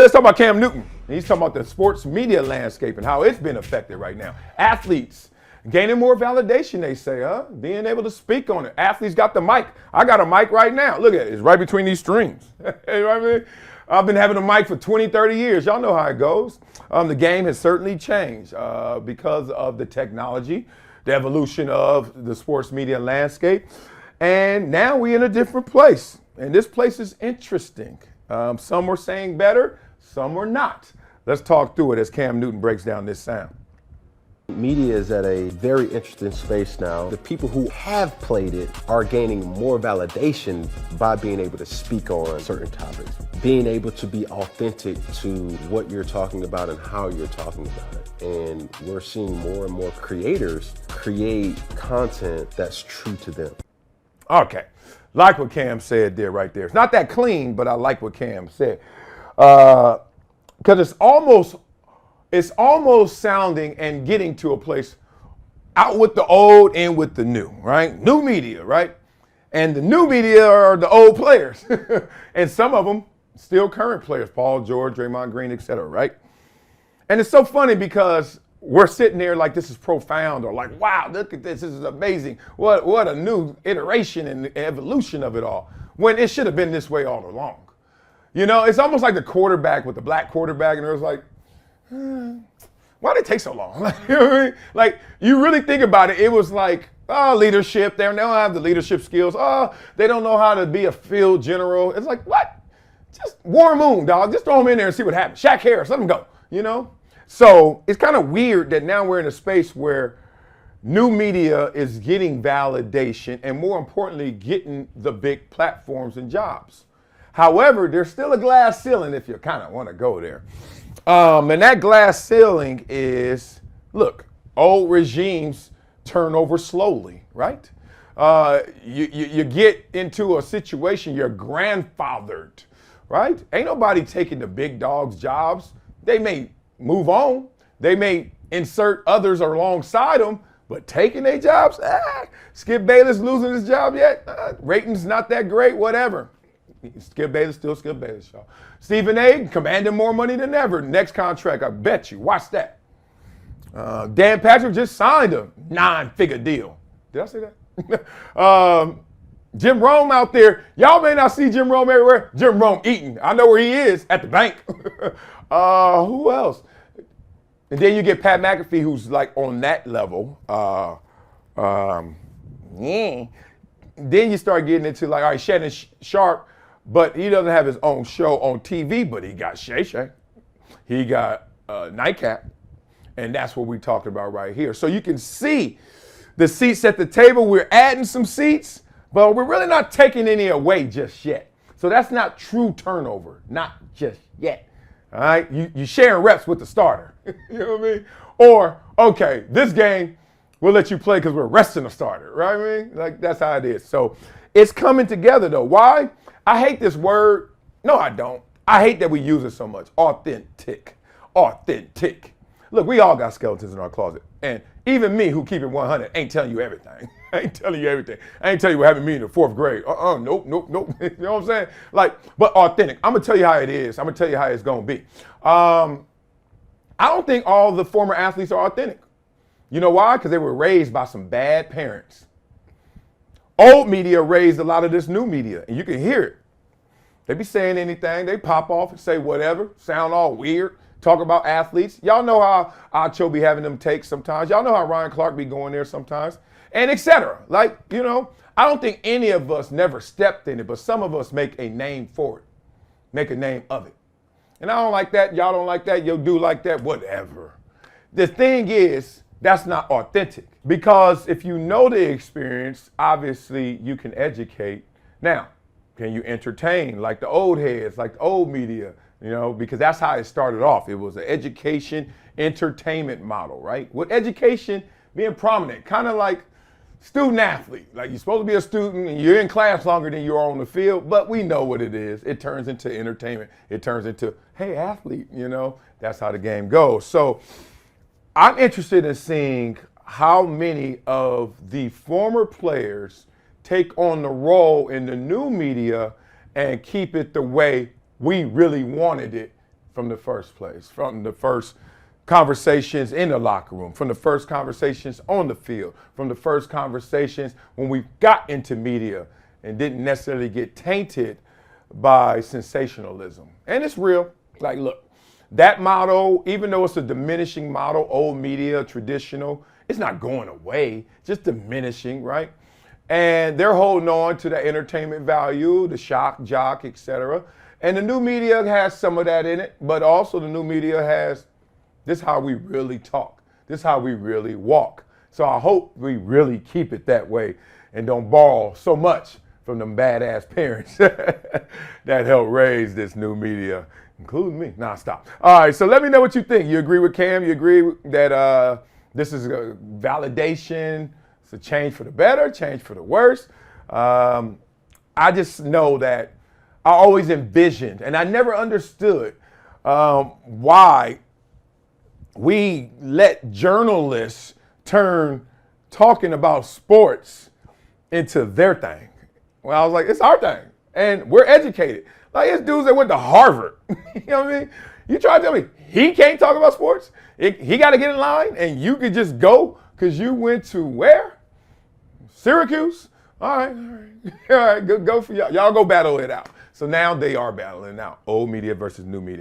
Let's talk about Cam Newton. He's talking about the sports media landscape and how it's been affected right now. Athletes gaining more validation, they say, being able to speak on it. Athletes got the mic. I got a mic right now. Look at it. It's right between these strings. You know what I mean? I've been having a mic for 20, 30 years. Y'all know how it goes. The game has certainly changed because of the technology, the evolution of the sports media landscape. And now we're in a different place. And this place is interesting. Some were saying better, some were not. Let's talk through it as Cam Newton breaks down this sound. Media is at a very interesting space now. The people who have played it are gaining more validation by being able to speak on certain topics, being able to be authentic to what you're talking about and how you're talking about it. And we're seeing more and more creators create content that's true to them. Okay, like what Cam said there, right there. It's not that clean, but I like what Cam said. Because it's almost sounding and getting to a place out with the old, in with the new, right? New media, right? And the new media are the old players. And some of them still current players, Paul George, Draymond Green, et cetera, right? And it's so funny because we're sitting there like this is profound or like, wow, look at this is amazing. What a new iteration and evolution of it all, when it should have been this way all along. You know, it's almost like the quarterback with the black quarterback, and it was like, why did it take so long? Like, you know what I mean? Like, you really think about it, it was like, leadership. They don't have the leadership skills. They don't know how to be a field general. It's like, what? Just Warren Moon, dog. Just throw him in there and see what happens. Shaq Harris, let him go, you know? So it's kind of weird that now we're in a space where new media is getting validation and, more importantly, getting the big platforms and jobs. However, there's still a glass ceiling if you kind of want to go there. And that glass ceiling is, look, old regimes turn over slowly, right? You get into a situation, you're grandfathered, right? Ain't nobody taking the big dog's jobs. They may move on. They may insert others alongside them, but taking their jobs, Skip Bayless losing his job yet? Ratings not that great, whatever. Skip Bayless, still Skip Bayless, y'all. Stephen A. commanding more money than ever. Next contract, I bet you. Watch that. Dan Patrick just signed a 9-figure deal. Did I say that? Jim Rome out there. Y'all may not see Jim Rome everywhere. Jim Rome eating. I know where he is, at the bank. Who else? And then you get Pat McAfee, who's like on that level. Then you start getting into like, all right, Shannon Sharp, but he doesn't have his own show on TV, but he got Shay Shay. He got Nightcap. And that's what we talked about right here. So you can see the seats at the table. We're adding some seats, but we're really not taking any away just yet. So that's not true turnover, not just yet. All right, you sharing reps with the starter. You know what I mean? Or, okay, this game, we'll let you play because we're resting the starter, right? I mean, like, that's how it is. So it's coming together, though. Why? I hate this word. No, I don't. I hate that we use it so much. Authentic. Authentic. Look, we all got skeletons in our closet. And even me, who keep it 100, ain't telling you everything. I ain't telling you everything. I ain't telling you what happened to me in the 4th grade. Nope. You know what I'm saying? Like, but authentic. I'm going to tell you how it is. I'm going to tell you how it's going to be. I don't think all the former athletes are authentic. You know why? Because they were raised by some bad parents. Old media raised a lot of this new media, and you can hear it. They be saying anything. They pop off and say whatever, sound all weird, talk about athletes. Y'all know how Acho be having them takes sometimes. Y'all know how Ryan Clark be going there sometimes, and etc. Like, you know, I don't think any of us never stepped in it, but some of us make a name for it, make a name of it. And I don't like that. Y'all don't like that. You'll do like that, whatever. The thing is, that's not authentic, because if you know the experience, obviously you can educate. Now, can you entertain like the old heads, like the old media, you know, because that's how it started off. It was an education, entertainment model, right? With education being prominent, kind of like student athlete. Like, you're supposed to be a student and you're in class longer than you are on the field, but we know what it is. It turns into entertainment. It turns into, hey, athlete, you know, that's how the game goes. So I'm interested in seeing how many of the former players take on the role in the new media and keep it the way we really wanted it from the first place, from the first conversations in the locker room, from the first conversations on the field, from the first conversations when we got into media and didn't necessarily get tainted by sensationalism. And it's real. Like, look, that model, even though it's a diminishing model, old media, traditional, it's not going away, just diminishing, right? And they're holding on to the entertainment value, the shock, jock, etc. And the new media has some of that in it, but also the new media has, this is how we really talk. This is how we really walk. So I hope we really keep it that way and don't borrow so much from them badass parents that helped raise this new media, including me. Nah, stop. All right, so let me know what you think. You agree with Cam? You agree that this is a validation? It's a change for the better, change for the worse? I just know that I always envisioned, and I never understood why we let journalists turn talking about sports into their thing. Well, I was like, it's our thing, and we're educated. Like, it's dudes that went to Harvard. You know what I mean? You try to tell me he can't talk about sports? He got to get in line, and you could just go because you went to where? Syracuse? All right. All right, go for y'all. Y'all go battle it out. So now they are battling out old media versus new media.